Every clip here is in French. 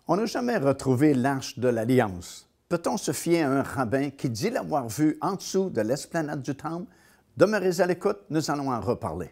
On n'a jamais retrouvé l'Arche de l'Alliance. Peut-on se fier à un rabbin qui dit l'avoir vu en dessous de l'esplanade du Temple? Demeurez à l'écoute, nous allons en reparler.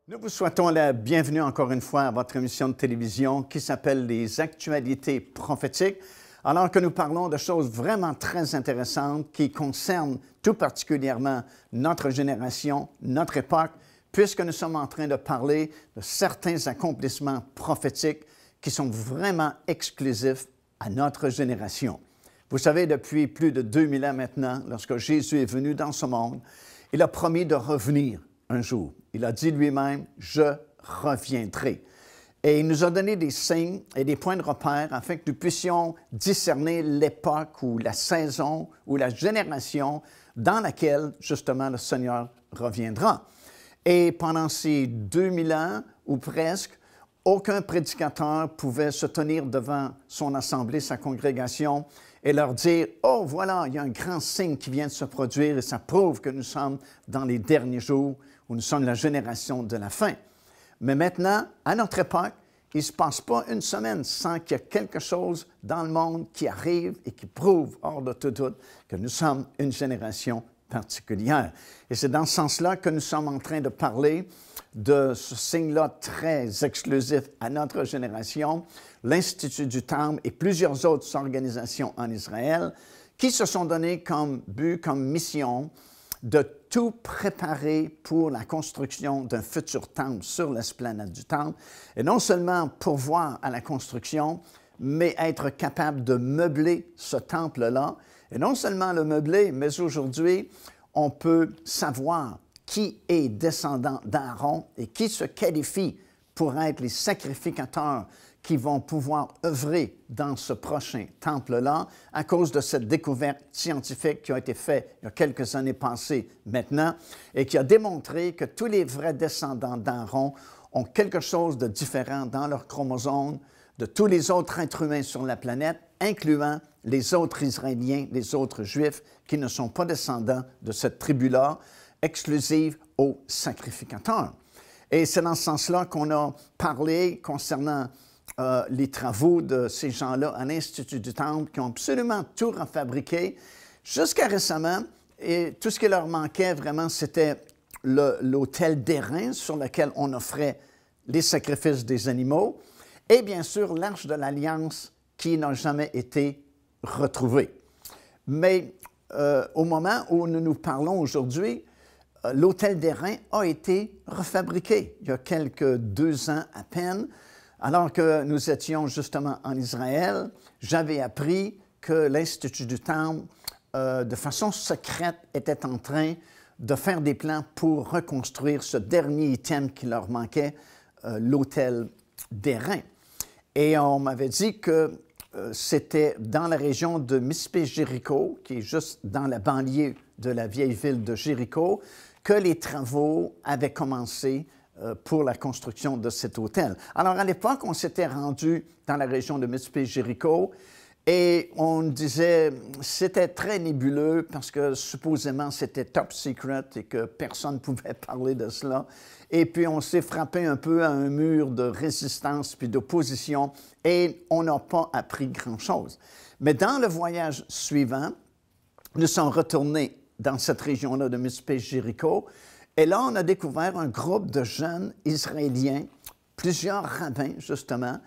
Nous vous souhaitons la bienvenue encore une fois à votre émission de télévision qui s'appelle Les Actualités prophétiques, alors que nous parlons de choses vraiment très intéressantes qui concernent tout particulièrement notre génération, notre époque, puisque nous sommes en train de parler de certains accomplissements prophétiques qui sont vraiment exclusifs à notre génération. Vous savez, depuis plus de 2000 ans maintenant, lorsque Jésus est venu dans ce monde, il a promis de revenir un jour. Il a dit lui-même, « Je reviendrai ». Et il nous a donné des signes et des points de repère afin que nous puissions discerner l'époque ou la saison ou la génération dans laquelle, justement, le Seigneur reviendra. Et pendant ces 2000 ans, ou presque, aucun prédicateur pouvait se tenir devant son assemblée, sa congrégation, et leur dire, « Oh, voilà, il y a un grand signe qui vient de se produire et ça prouve que nous sommes dans les derniers jours, où nous sommes la génération de la fin. » Mais maintenant, à notre époque, il ne se passe pas une semaine sans qu'il y ait quelque chose dans le monde qui arrive et qui prouve, hors de tout doute, que nous sommes une génération particulière. Et c'est dans ce sens-là que nous sommes en train de parler de ce signe-là très exclusif à notre génération, l'Institut du Temple et plusieurs autres organisations en Israël qui se sont données comme but, comme mission, de tout préparer pour la construction d'un futur temple sur l'esplanade du Temple, et non seulement pourvoir à la construction, mais être capable de meubler ce temple-là, et non seulement le meubler, mais aujourd'hui, on peut savoir qui est descendant d'Aaron et qui se qualifie pour être les sacrificateurs qui vont pouvoir œuvrer dans ce prochain temple-là à cause de cette découverte scientifique qui a été faite il y a quelques années passées maintenant et qui a démontré que tous les vrais descendants d'Aaron ont quelque chose de différent dans leurs chromosomes de tous les autres êtres humains sur la planète, incluant les autres Israéliens, les autres Juifs qui ne sont pas descendants de cette tribu-là, exclusive aux sacrificateurs. Et c'est dans ce sens-là qu'on a parlé concernant les travaux de ces gens-là à l'Institut du Temple qui ont absolument tout refabriqué jusqu'à récemment. Et tout ce qui leur manquait vraiment, c'était l'autel d'airain sur lequel on offrait les sacrifices des animaux et bien sûr l'Arche de l'Alliance qui n'a jamais été retrouvée. Mais au moment où nous parlons aujourd'hui, l'autel d'airain a été refabriqué il y a quelques 2 ans à peine. Alors que nous étions justement en Israël, j'avais appris que l'Institut du Temple, de façon secrète, était en train de faire des plans pour reconstruire ce dernier item qui leur manquait, l'autel d'airain. Et on m'avait dit que c'était dans la région de Mispé-Jéricho, qui est juste dans la banlieue de la vieille ville de Jéricho, que les travaux avaient commencé pour la construction de cet hôtel. Alors, à l'époque, on s'était rendu dans la région de Mispé-Jéricho et on disait c'était très nébuleux parce que supposément c'était top secret et que personne ne pouvait parler de cela. Et puis, on s'est frappé un peu à un mur de résistance puis d'opposition et on n'a pas appris grand-chose. Mais dans le voyage suivant, nous sommes retournés dans cette région-là de Mispé-Jéricho. Et là, on a découvert un groupe de jeunes Israéliens, plusieurs rabbins, justement,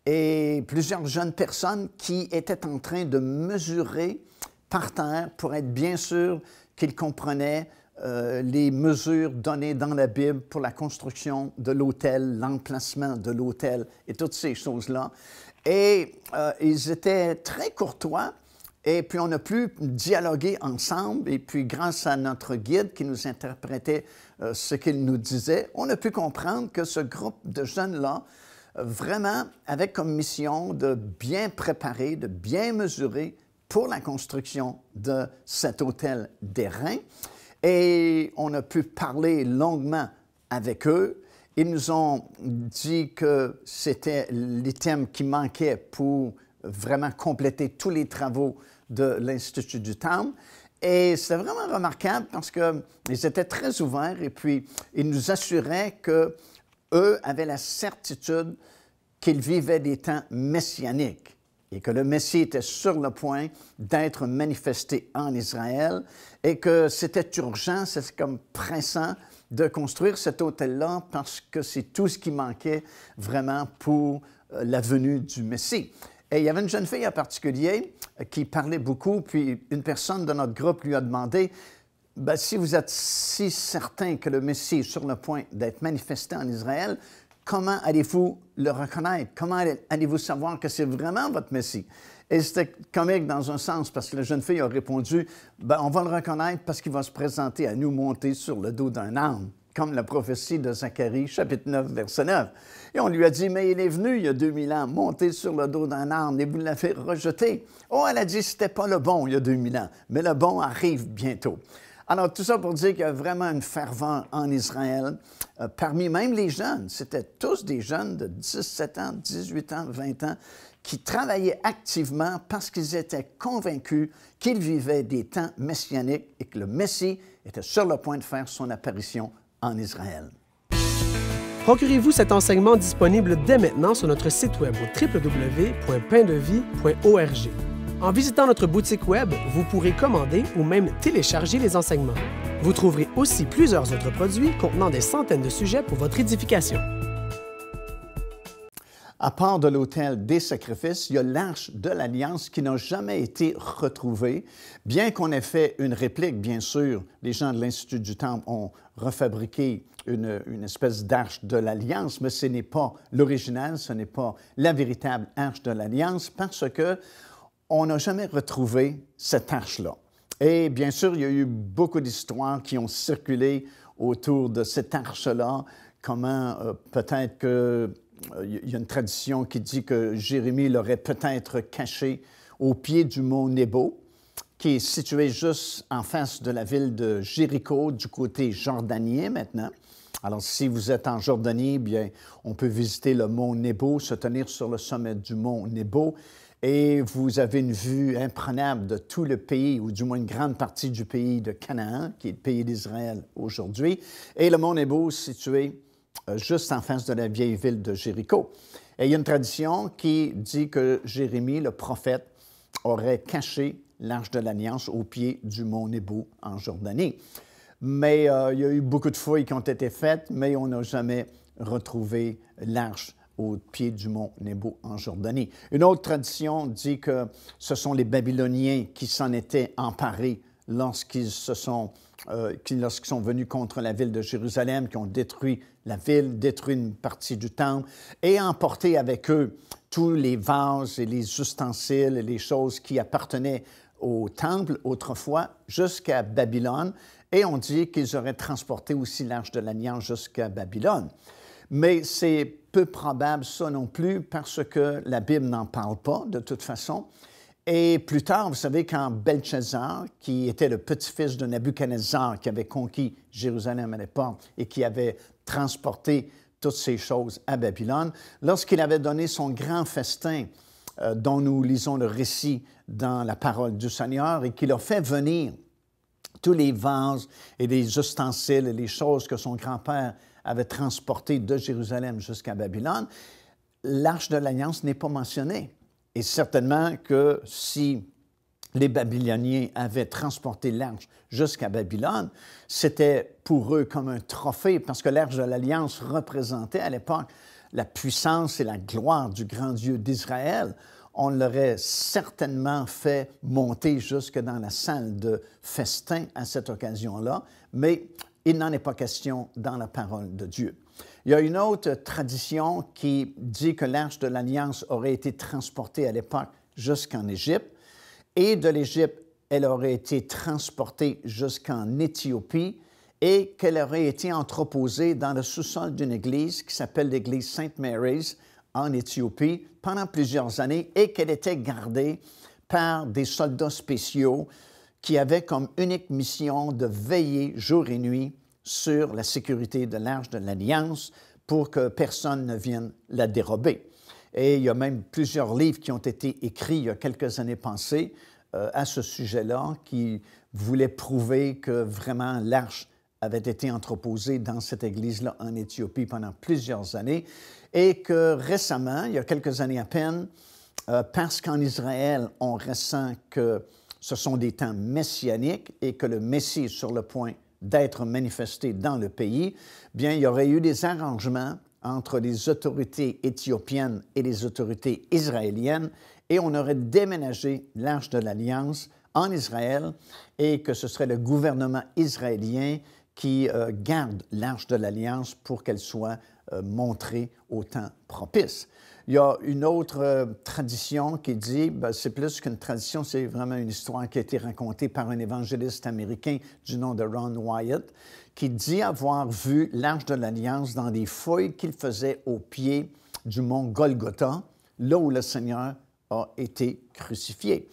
et plusieurs jeunes personnes qui étaient en train de mesurer par terre pour être bien sûr qu'ils comprenaient les mesures données dans la Bible pour la construction de l'autel, l'emplacement de l'autel et toutes ces choses-là. Et ils étaient très courtois. Et puis, on a pu dialoguer ensemble. Et puis, grâce à notre guide qui nous interprétait ce qu'il nous disait, on a pu comprendre que ce groupe de jeunes-là vraiment avec comme mission de bien préparer, de bien mesurer pour la construction de cet hôtel d'airain. Et on a pu parler longuement avec eux. Ils nous ont dit que c'était l'item qui manquait pour vraiment compléter tous les travaux de l'Institut du Temple. Et c'était vraiment remarquable parce qu'ils étaient très ouverts et puis ils nous assuraient qu'eux avaient la certitude qu'ils vivaient des temps messianiques et que le Messie était sur le point d'être manifesté en Israël et que c'était urgent, c'est comme pressant de construire cet hôtel-là parce que c'est tout ce qui manquait vraiment pour la venue du Messie. Et il y avait une jeune fille en particulier qui parlait beaucoup, puis une personne de notre groupe lui a demandé « Si vous êtes si certain que le Messie est sur le point d'être manifesté en Israël, comment allez-vous le reconnaître? Comment allez-vous savoir que c'est vraiment votre Messie? » Et c'était comique dans un sens, parce que la jeune fille a répondu « On va le reconnaître parce qu'il va se présenter à nous monter sur le dos d'un âne, comme la prophétie de Zacharie, chapitre 9, verset 9. » Et on lui a dit « Mais il est venu il y a 2000 ans, monter sur le dos d'un âne, et vous l'avez rejeté. » Oh, elle a dit « C'était pas le bon il y a 2000 ans, mais le bon arrive bientôt. » Alors, tout ça pour dire qu'il y a vraiment une ferveur en Israël, parmi même les jeunes. C'était tous des jeunes de 17 ans, 18 ans, 20 ans, qui travaillaient activement parce qu'ils étaient convaincus qu'ils vivaient des temps messianiques et que le Messie était sur le point de faire son apparition en Israël. Procurez-vous cet enseignement disponible dès maintenant sur notre site web au www.paindevie.org. En visitant notre boutique web, vous pourrez commander ou même télécharger les enseignements. Vous trouverez aussi plusieurs autres produits contenant des centaines de sujets pour votre édification. À part de l'autel des sacrifices, il y a l'Arche de l'Alliance qui n'a jamais été retrouvée. Bien qu'on ait fait une réplique, bien sûr, les gens de l'Institut du Temple ont refabriqué une espèce d'Arche de l'Alliance, mais ce n'est pas l'original, ce n'est pas la véritable Arche de l'Alliance parce que on n'a jamais retrouvé cette arche-là. Et bien sûr, il y a eu beaucoup d'histoires qui ont circulé autour de cette arche-là, comment peut-être que il y a une tradition qui dit que Jérémie l'aurait peut-être caché au pied du mont Nebo, qui est situé juste en face de la ville de Jéricho, du côté jordanien maintenant. Alors, si vous êtes en Jordanie, bien, on peut visiter le mont Nebo, se tenir sur le sommet du mont Nebo, et vous avez une vue imprenable de tout le pays, ou du moins une grande partie du pays de Canaan, qui est le pays d'Israël aujourd'hui, et le mont Nebo situé juste en face de la vieille ville de Jéricho. Et il y a une tradition qui dit que Jérémie, le prophète, aurait caché l'Arche de l'Alliance au pied du mont Nebo en Jordanie. Mais il y a eu beaucoup de fouilles qui ont été faites, mais on n'a jamais retrouvé l'Arche au pied du mont Nebo en Jordanie. Une autre tradition dit que ce sont les Babyloniens qui s'en étaient emparés lorsqu'ils sont venus contre la ville de Jérusalem, qui ont détruit la ville, détruit une partie du temple et emporté avec eux tous les vases et les ustensiles et les choses qui appartenaient au temple autrefois jusqu'à Babylone. Et on dit qu'ils auraient transporté aussi l'Arche de l'Alliance jusqu'à Babylone. Mais c'est peu probable ça non plus parce que la Bible n'en parle pas de toute façon. Et plus tard, vous savez, quand Belchazzar, qui était le petit-fils de Nabuchodonosor, qui avait conquis Jérusalem à l'époque et qui avait transporté toutes ces choses à Babylone, lorsqu'il avait donné son grand festin, dont nous lisons le récit dans la parole du Seigneur, et qu'il a fait venir tous les vases et les ustensiles et les choses que son grand-père avait transportées de Jérusalem jusqu'à Babylone, l'Arche de l'Alliance n'est pas mentionnée. Et certainement que si les Babyloniens avaient transporté l'Arche jusqu'à Babylone, c'était pour eux comme un trophée, parce que l'Arche de l'Alliance représentait à l'époque la puissance et la gloire du grand Dieu d'Israël. On l'aurait certainement fait monter jusque dans la salle de festin à cette occasion-là, mais il n'en est pas question dans la parole de Dieu. Il y a une autre tradition qui dit que l'Arche de l'Alliance aurait été transportée à l'époque jusqu'en Égypte, et de l'Égypte, elle aurait été transportée jusqu'en Éthiopie et qu'elle aurait été entreposée dans le sous-sol d'une église qui s'appelle l'église Sainte Mary's en Éthiopie pendant plusieurs années et qu'elle était gardée par des soldats spéciaux qui avaient comme unique mission de veiller jour et nuit sur la sécurité de l'Arche de l'Alliance pour que personne ne vienne la dérober. Et il y a même plusieurs livres qui ont été écrits il y a quelques années passées à ce sujet-là qui voulaient prouver que vraiment l'Arche avait été entreposée dans cette église-là en Éthiopie pendant plusieurs années et que récemment, il y a quelques années à peine, parce qu'en Israël, on ressent que ce sont des temps messianiques et que le Messie est sur le point d'être manifesté dans le pays, bien, il y aurait eu des arrangements entre les autorités éthiopiennes et les autorités israéliennes et on aurait déménagé l'Arche de l'Alliance en Israël et que ce serait le gouvernement israélien qui garde l'Arche de l'Alliance pour qu'elle soit montrée au temps propice. Il y a une autre tradition qui dit, c'est plus qu'une tradition, c'est vraiment une histoire qui a été racontée par un évangéliste américain du nom de Ron Wyatt, qui dit avoir vu l'Arche de l'Alliance dans des fouilles qu'il faisait au pied du mont Golgotha, là où le Seigneur a été crucifié.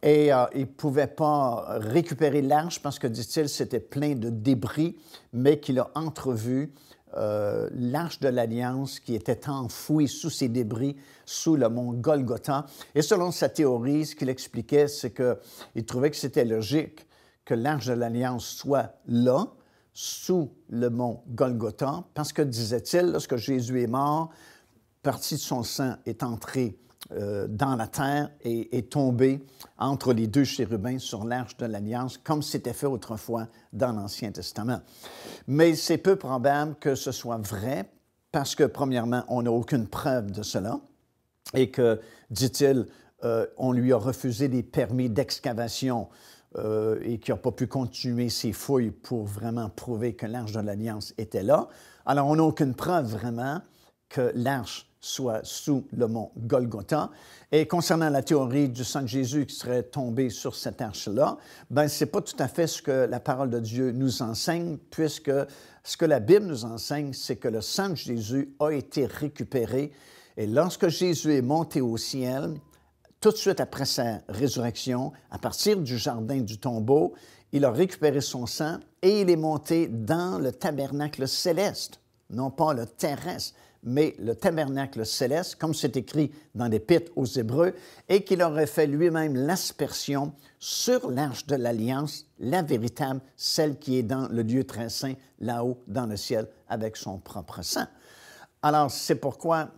Et il ne pouvait pas récupérer l'arche parce que, dit-il, c'était plein de débris, mais qu'il a entrevu l'arche de l'Alliance qui était enfouie sous ces débris, sous le mont Golgotha. Et selon sa théorie, ce qu'il expliquait, c'est qu'il trouvait que c'était logique que l'arche de l'Alliance soit là, sous le mont Golgotha, parce que, disait-il, lorsque Jésus est mort, partie de son sang est entrée dans la terre et est tombé entre les deux chérubins sur l'Arche de l'Alliance, comme c'était fait autrefois dans l'Ancien Testament. Mais c'est peu probable que ce soit vrai, parce que, premièrement, on n'a aucune preuve de cela, et que, dit-il, on lui a refusé des permis d'excavation et qu'il n'a pas pu continuer ses fouilles pour vraiment prouver que l'Arche de l'Alliance était là. Alors, on n'a aucune preuve vraiment que l'Arche soit sous le mont Golgotha. Et concernant la théorie du sang de Jésus qui serait tombé sur cette arche-là, bien, ce n'est pas tout à fait ce que la parole de Dieu nous enseigne, puisque ce que la Bible nous enseigne, c'est que le sang de Jésus a été récupéré. Et lorsque Jésus est monté au ciel, tout de suite après sa résurrection, à partir du jardin du tombeau, il a récupéré son sang et il est monté dans le tabernacle céleste, non pas le terrestre, mais le tabernacle céleste, comme c'est écrit dans l'Épître aux Hébreux, et qu'il aurait fait lui-même l'aspersion sur l'Arche de l'Alliance, la véritable, celle qui est dans le lieu très saint, là-haut dans le ciel, avec son propre sang. Alors, c'est pourquoi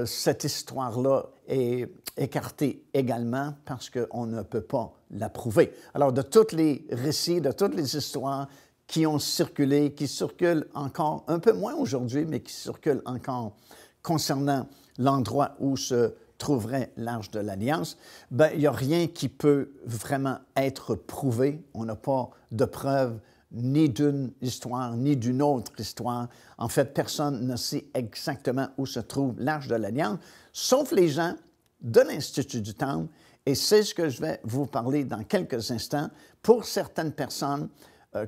cette histoire-là est écartée également, parce qu'on ne peut pas la prouver. Alors, de tous les récits, de toutes les histoires qui ont circulé, qui circulent encore, un peu moins aujourd'hui, mais qui circulent encore concernant l'endroit où se trouverait l'Arche de l'Alliance, bien, il n'y a rien qui peut vraiment être prouvé. On n'a pas de preuve ni d'une histoire, ni d'une autre histoire. En fait, personne ne sait exactement où se trouve l'Arche de l'Alliance, sauf les gens de l'Institut du Temple, et c'est ce que je vais vous parler dans quelques instants. Pour certaines personnes,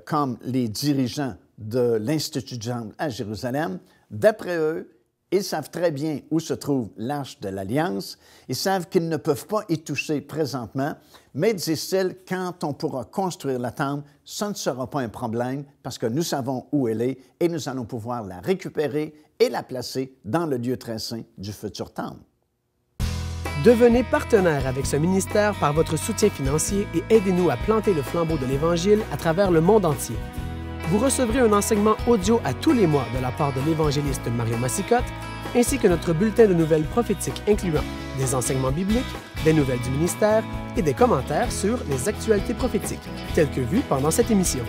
comme les dirigeants de l'Institut du Temple à Jérusalem, d'après eux, ils savent très bien où se trouve l'Arche de l'Alliance. Ils savent qu'ils ne peuvent pas y toucher présentement, mais, disent-ils, quand on pourra construire la temple, ça ne sera pas un problème parce que nous savons où elle est et nous allons pouvoir la récupérer et la placer dans le lieu très saint du futur temple. Devenez partenaire avec ce ministère par votre soutien financier et aidez-nous à planter le flambeau de l'Évangile à travers le monde entier. Vous recevrez un enseignement audio à tous les mois de la part de l'évangéliste Mario Massicotte, ainsi que notre bulletin de nouvelles prophétiques incluant des enseignements bibliques, des nouvelles du ministère et des commentaires sur les actualités prophétiques, telles que vues pendant cette émission.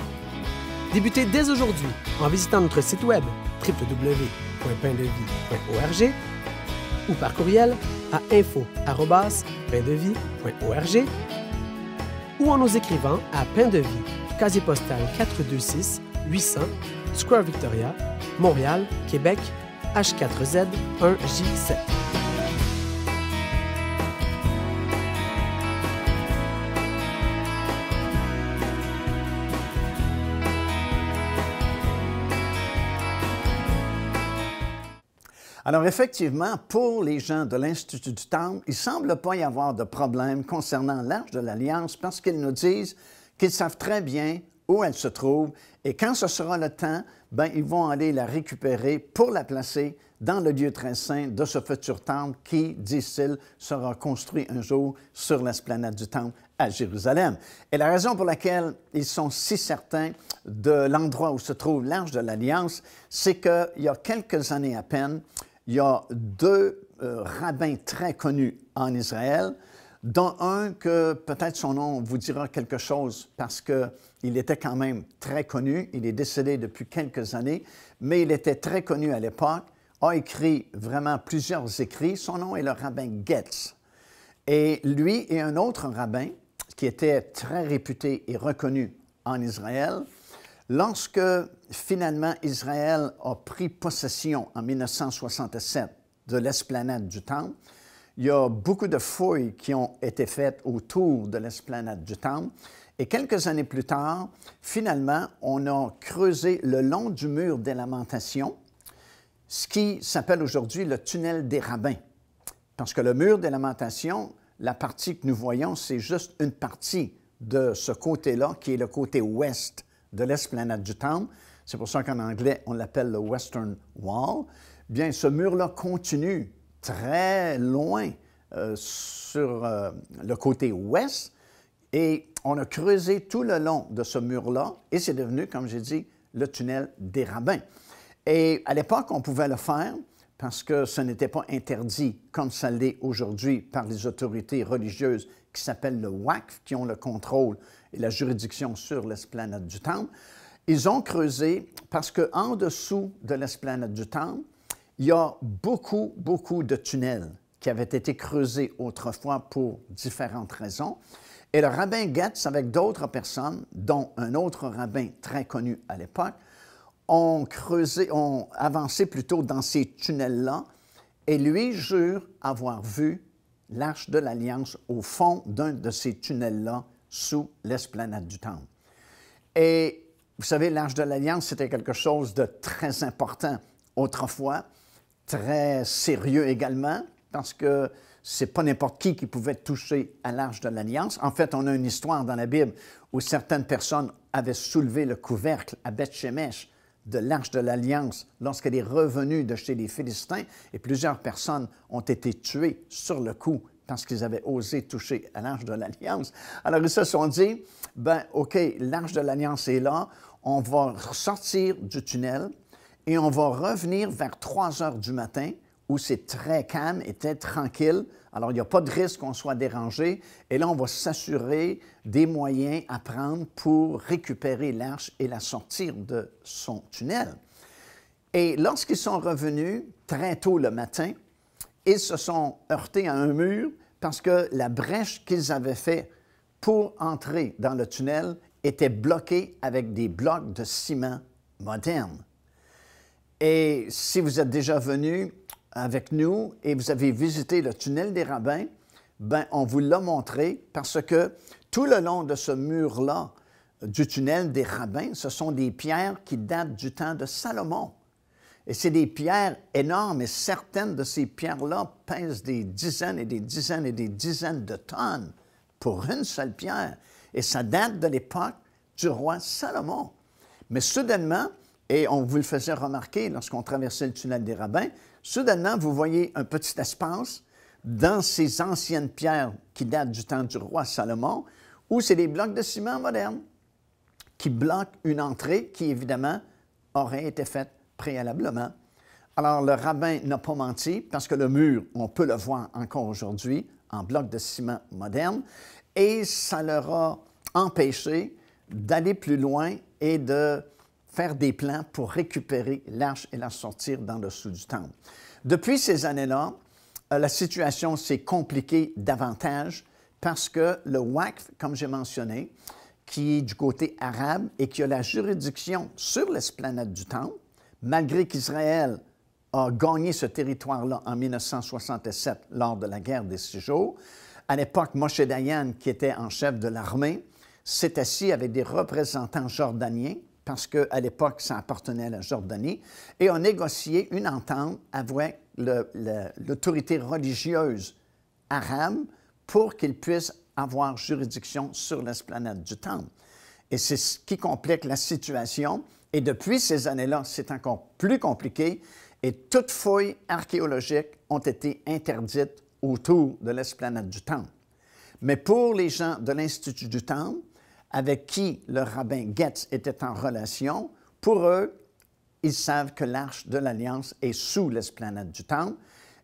Débutez dès aujourd'hui en visitant notre site web www.paindevie.org ou par courriel à info@paindevie.org ou en nous écrivant à Pain de Vie, casier postal 426 800, Square Victoria, Montréal, Québec, H4Z 1J7. Alors effectivement, pour les gens de l'Institut du Temple, il ne semble pas y avoir de problème concernant l'Arche de l'Alliance parce qu'ils nous disent qu'ils savent très bien où elle se trouve et quand ce sera le temps, bien, ils vont aller la récupérer pour la placer dans le lieu très saint de ce futur temple qui, disent-ils, sera construit un jour sur l'esplanade du temple à Jérusalem. Et la raison pour laquelle ils sont si certains de l'endroit où se trouve l'Arche de l'Alliance, c'est qu'il y a quelques années à peine, il y a deux rabbins très connus en Israël, dont un que peut-être son nom vous dira quelque chose parce qu'il était quand même très connu. Il est décédé depuis quelques années, mais il était très connu à l'époque, a écrit vraiment plusieurs écrits. Son nom est le rabbin Getz. Et lui et un autre rabbin qui était très réputé et reconnu en Israël, lorsque finalement Israël a pris possession en 1967 de l'esplanade du Temple, il y a beaucoup de fouilles qui ont été faites autour de l'esplanade du Temple. Et quelques années plus tard, finalement, on a creusé le long du mur des Lamentations, ce qui s'appelle aujourd'hui le tunnel des rabbins. Parce que le mur des Lamentations, la partie que nous voyons, c'est juste une partie de ce côté-là, qui est le côté ouest de l'esplanade du Temple. C'est pour ça qu'en anglais, on l'appelle le Western Wall. Bien, ce mur-là continue très loin sur le côté ouest et on a creusé tout le long de ce mur-là et c'est devenu, comme j'ai dit, le tunnel des rabbins. Et à l'époque, on pouvait le faire parce que ce n'était pas interdit comme ça l'est aujourd'hui par les autorités religieuses qui s'appellent le Waqf, qui ont le contrôle et la juridiction sur l'esplanade du Temple. Ils ont creusé parce qu'en dessous de l'esplanade du Temple, il y a beaucoup de tunnels qui avaient été creusés autrefois pour différentes raisons. Et le rabbin Getz, avec d'autres personnes, dont un autre rabbin très connu à l'époque, ont avancé plutôt dans ces tunnels-là et lui jure avoir vu l'Arche de l'Alliance au fond d'un de ces tunnels-là sous l'esplanade du Temple. Et vous savez, l'Arche de l'Alliance, c'était quelque chose de très important autrefois, très sérieux également, parce que c'est pas n'importe qui pouvait toucher à l'Arche de l'Alliance. En fait, on a une histoire dans la Bible où certaines personnes avaient soulevé le couvercle à Beth-Shemesh de l'Arche de l'Alliance lorsqu'elle est revenue de chez les Philistins, et plusieurs personnes ont été tuées sur le coup parce qu'ils avaient osé toucher à l'Arche de l'Alliance. Alors, ils se sont dit, ben OK, l'Arche de l'Alliance est là, on va sortir du tunnel, et on va revenir vers 3 heures du matin où c'est très calme et très tranquille. Alors, il n'y a pas de risque qu'on soit dérangé. Et là, on va s'assurer des moyens à prendre pour récupérer l'arche et la sortir de son tunnel. Et lorsqu'ils sont revenus très tôt le matin, ils se sont heurtés à un mur parce que la brèche qu'ils avaient faite pour entrer dans le tunnel était bloquée avec des blocs de ciment modernes. Et si vous êtes déjà venu avec nous et vous avez visité le tunnel des rabbins, bien, on vous l'a montré parce que tout le long de ce mur-là du tunnel des rabbins, ce sont des pierres qui datent du temps de Salomon. Et c'est des pierres énormes et certaines de ces pierres-là pèsent des dizaines et des dizaines et des dizaines de tonnes pour une seule pierre. Et ça date de l'époque du roi Salomon. Mais soudainement, et on vous le faisait remarquer lorsqu'on traversait le tunnel des rabbins, soudainement, vous voyez un petit espace dans ces anciennes pierres qui datent du temps du roi Salomon, où c'est des blocs de ciment modernes qui bloquent une entrée qui, évidemment, aurait été faite préalablement. Alors, le rabbin n'a pas menti parce que le mur, on peut le voir encore aujourd'hui en blocs de ciment modernes, et ça leur a empêché d'aller plus loin et de faire des plans pour récupérer l'arche et la sortir dans le dessous du temple. Depuis ces années-là, la situation s'est compliquée davantage parce que le Waqf, comme j'ai mentionné, qui est du côté arabe et qui a la juridiction sur l'esplanade du temple, malgré qu'Israël a gagné ce territoire-là en 1967 lors de la guerre des 6 jours, à l'époque, Moshe Dayan, qui était en chef de l'armée, s'est assis avec des représentants jordaniens parce qu'à l'époque, ça appartenait à la Jordanie, et a négocié une entente avec l'autorité religieuse arabe pour qu'ils puissent avoir juridiction sur l'esplanade du Temple. Et c'est ce qui complique la situation. Et depuis ces années-là, c'est encore plus compliqué et toutes fouilles archéologiques ont été interdites autour de l'esplanade du Temple. Mais pour les gens de l'Institut du Temple, avec qui le rabbin Getz était en relation, pour eux, ils savent que l'Arche de l'Alliance est sous l'esplanade du Temple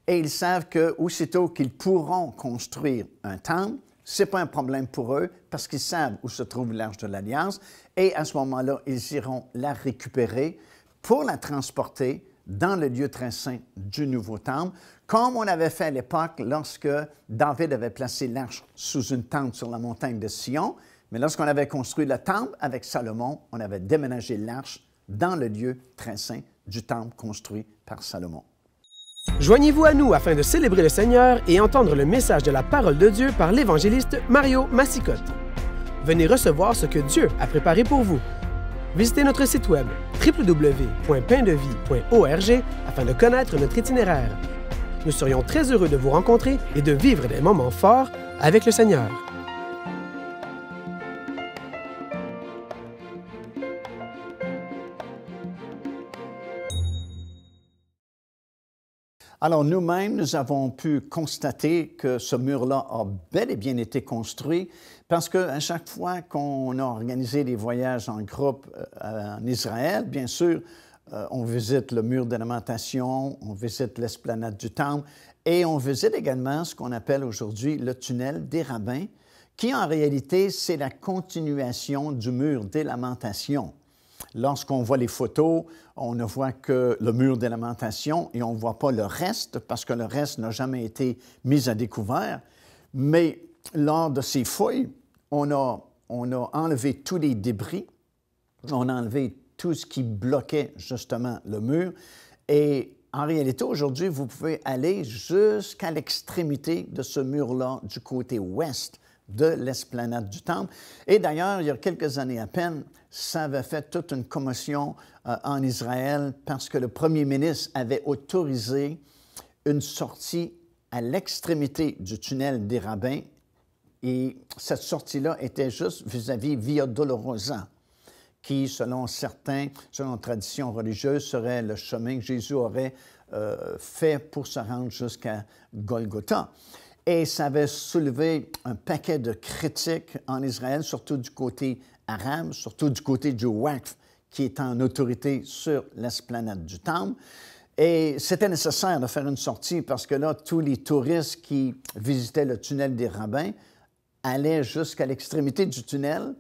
et ils savent qu'aussitôt qu'ils pourront construire un temple, ce n'est pas un problème pour eux parce qu'ils savent où se trouve l'Arche de l'Alliance et à ce moment-là, ils iront la récupérer pour la transporter dans le lieu très saint du Nouveau Temple, comme on avait fait à l'époque lorsque David avait placé l'Arche sous une tente sur la montagne de Sion. Mais lorsqu'on avait construit le temple avec Salomon, on avait déménagé l'Arche dans le lieu très saint du temple construit par Salomon. Joignez-vous à nous afin de célébrer le Seigneur et entendre le message de la parole de Dieu par l'évangéliste Mario Massicotte. Venez recevoir ce que Dieu a préparé pour vous. Visitez notre site web www.paindevie.org afin de connaître notre itinéraire. Nous serions très heureux de vous rencontrer et de vivre des moments forts avec le Seigneur. Alors, nous-mêmes, nous avons pu constater que ce mur-là a bel et bien été construit parce qu'à chaque fois qu'on a organisé des voyages en groupe en Israël, bien sûr, on visite le mur de lamentation, on visite l'esplanade du Temple et on visite également ce qu'on appelle aujourd'hui le tunnel des rabbins, qui en réalité, c'est la continuation du mur des lamentations. Lorsqu'on voit les photos, on ne voit que le mur des lamentations et on ne voit pas le reste parce que le reste n'a jamais été mis à découvert. Mais lors de ces fouilles, on a enlevé tous les débris, on a enlevé tout ce qui bloquait justement le mur. Et en réalité, aujourd'hui, vous pouvez aller jusqu'à l'extrémité de ce mur-là du côté ouest de l'esplanade du Temple. Et d'ailleurs, il y a quelques années à peine, ça avait fait toute une commotion en Israël parce que le premier ministre avait autorisé une sortie à l'extrémité du tunnel des rabbins et cette sortie-là était juste vis-à-vis Via Dolorosa, qui, selon certains, selon tradition religieuse, serait le chemin que Jésus aurait fait pour se rendre jusqu'à Golgotha. Et ça avait soulevé un paquet de critiques en Israël, surtout du côté arabe, surtout du côté du Waqf, qui est en autorité sur l'esplanade du Temple. Et c'était nécessaire de faire une sortie parce que là, tous les touristes qui visitaient le tunnel des rabbins allaient jusqu'à l'extrémité du tunnel,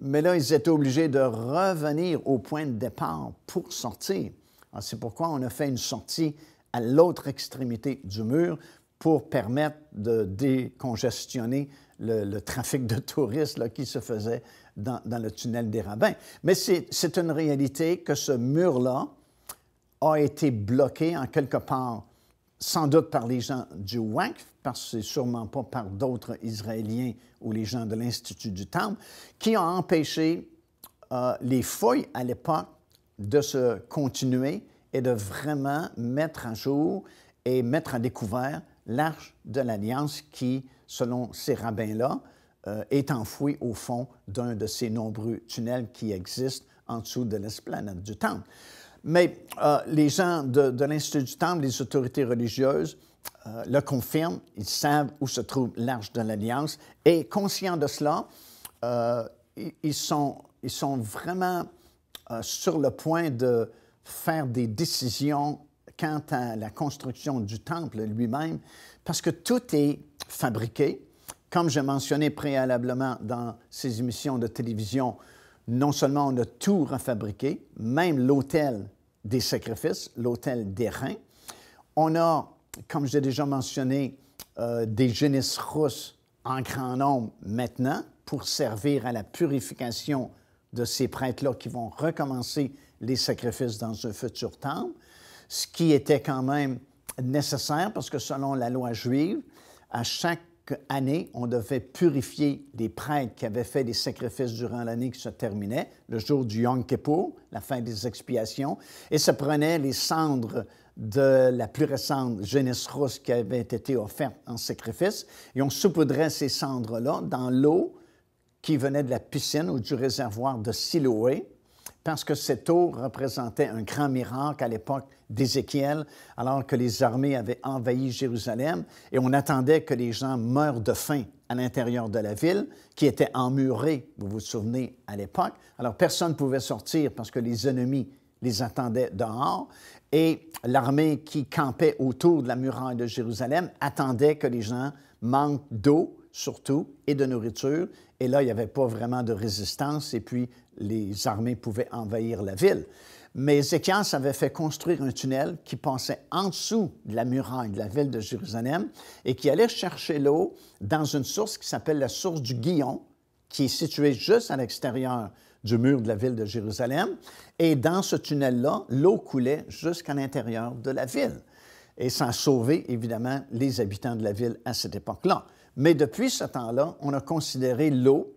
mais là, ils étaient obligés de revenir au point de départ pour sortir. C'est pourquoi on a fait une sortie à l'autre extrémité du mur pour permettre de décongestionner le trafic de touristes là, qui se faisait dans le tunnel des rabbins. Mais c'est une réalité que ce mur-là a été bloqué en quelque part, sans doute par les gens du Waqf, parce que c'est sûrement pas par d'autres Israéliens ou les gens de l'Institut du Temple, qui ont empêché les fouilles à l'époque de se continuer et de vraiment mettre à jour et mettre à découvert l'Arche de l'Alliance qui, selon ces rabbins-là, est enfouie au fond d'un de ces nombreux tunnels qui existent en dessous de l'esplanade du Temple. Mais les gens de l'Institut du Temple, les autorités religieuses, le confirment, ils savent où se trouve l'Arche de l'Alliance et conscients de cela, ils sont vraiment sur le point de faire des décisions quant à la construction du temple lui-même, parce que tout est fabriqué. Comme j'ai mentionné préalablement dans ces émissions de télévision, non seulement on a tout refabriqué, même l'autel des sacrifices, l'autel d'airain. On a, comme j'ai déjà mentionné, des génisses rousses en grand nombre maintenant pour servir à la purification de ces prêtres-là qui vont recommencer les sacrifices dans un futur temple, ce qui était quand même nécessaire parce que selon la loi juive, à chaque année, on devait purifier les prêtres qui avaient fait des sacrifices durant l'année qui se terminait, le jour du Yom Kippour, la fin des expiations, et ça prenait les cendres de la plus récente génisse rousse qui avait été offerte en sacrifice. Et on saupoudrait ces cendres-là dans l'eau qui venait de la piscine ou du réservoir de Siloé, parce que cette eau représentait un grand miracle à l'époque d'Ézéchiel, alors que les armées avaient envahi Jérusalem, et on attendait que les gens meurent de faim à l'intérieur de la ville, qui était emmurée, vous vous souvenez, à l'époque. Alors personne ne pouvait sortir parce que les ennemis les attendaient dehors, et l'armée qui campait autour de la muraille de Jérusalem attendait que les gens manquent d'eau, surtout, et de nourriture, et là, il n'y avait pas vraiment de résistance, et puis les armées pouvaient envahir la ville. Mais Ézéchias avait fait construire un tunnel qui passait en dessous de la muraille de la ville de Jérusalem et qui allait chercher l'eau dans une source qui s'appelle la source du Guillon, qui est située juste à l'extérieur du mur de la ville de Jérusalem. Et dans ce tunnel-là, l'eau coulait jusqu'à l'intérieur de la ville. Et ça a sauvé, évidemment, les habitants de la ville à cette époque-là. Mais depuis ce temps-là, on a considéré l'eau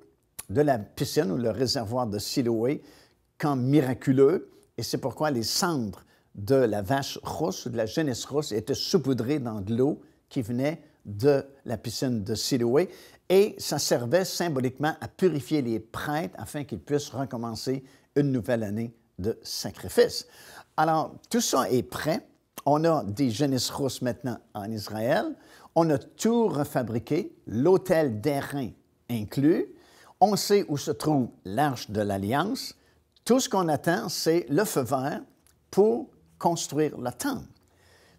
de la piscine ou le réservoir de Siloé comme miraculeux, et c'est pourquoi les cendres de la vache rousse ou de la génisse rousse étaient saupoudrées dans de l'eau qui venait de la piscine de Siloé, et ça servait symboliquement à purifier les prêtres afin qu'ils puissent recommencer une nouvelle année de sacrifice. Alors, tout ça est prêt. On a des génisses rousses maintenant en Israël. On a tout refabriqué, l'autel d'airain inclus. On sait où se trouve l'Arche de l'Alliance. Tout ce qu'on attend, c'est le feu vert pour construire le temple.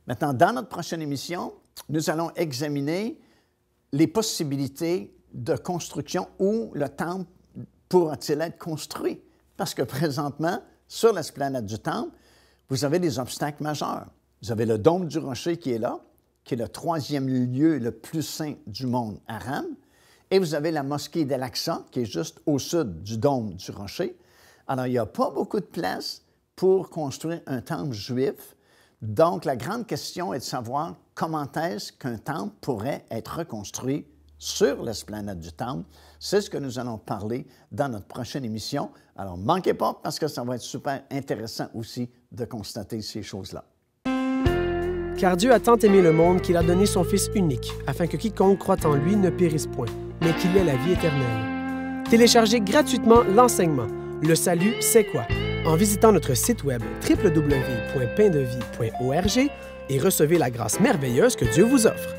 Maintenant, dans notre prochaine émission, nous allons examiner les possibilités de construction où le temple pourra-t-il être construit. Parce que présentement, sur l'esplanade du temple, vous avez des obstacles majeurs. Vous avez le dôme du rocher qui est là, qui est le troisième lieu le plus saint du monde arabe, et vous avez la mosquée d'Al-Aqsa, qui est juste au sud du dôme du rocher. Alors, il n'y a pas beaucoup de place pour construire un temple juif. Donc, la grande question est de savoir comment est-ce qu'un temple pourrait être reconstruit sur l'esplanade du temple. C'est ce que nous allons parler dans notre prochaine émission. Alors, ne manquez pas parce que ça va être super intéressant aussi de constater ces choses-là. Car Dieu a tant aimé le monde qu'il a donné son Fils unique, afin que quiconque croit en lui ne périsse point, mais qu'il ait la vie éternelle. Téléchargez gratuitement l'enseignement « Le salut, c'est quoi ?» en visitant notre site web www.paindevie.org et recevez la grâce merveilleuse que Dieu vous offre.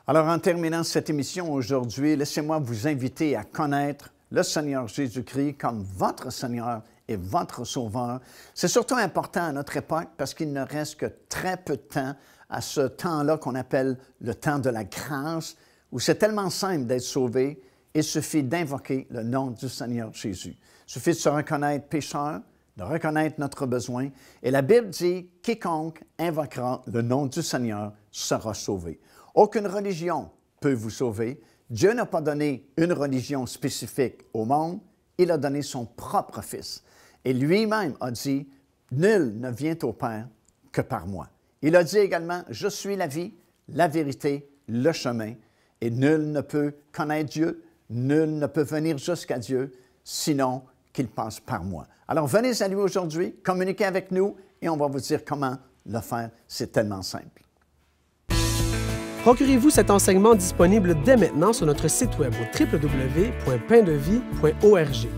Alors, en terminant cette émission aujourd'hui, laissez-moi vous inviter à connaître le Seigneur Jésus-Christ comme votre Seigneur et votre Sauveur. C'est surtout important à notre époque parce qu'il ne reste que très peu de temps à ce temps-là qu'on appelle le temps de la grâce, où c'est tellement simple d'être sauvé. Il suffit d'invoquer le nom du Seigneur Jésus. Il suffit de se reconnaître pécheur, de reconnaître notre besoin. Et la Bible dit « Quiconque invoquera le nom du Seigneur sera sauvé ». Aucune religion peut vous sauver. Dieu n'a pas donné une religion spécifique au monde. Il a donné son propre Fils. Et lui-même a dit « Nul ne vient au Père que par moi ». Il a dit également « Je suis la vie, la vérité, le chemin. Et nul ne peut connaître Dieu, nul ne peut venir jusqu'à Dieu, sinon qu'il passe par moi. » Alors venez à lui aujourd'hui, communiquez avec nous et on va vous dire comment le faire. C'est tellement simple. Procurez-vous cet enseignement disponible dès maintenant sur notre site web au www.paindevie.org.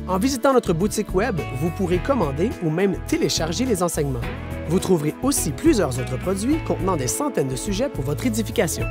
En visitant notre boutique web, vous pourrez commander ou même télécharger les enseignements. Vous trouverez aussi plusieurs autres produits contenant des centaines de sujets pour votre édification.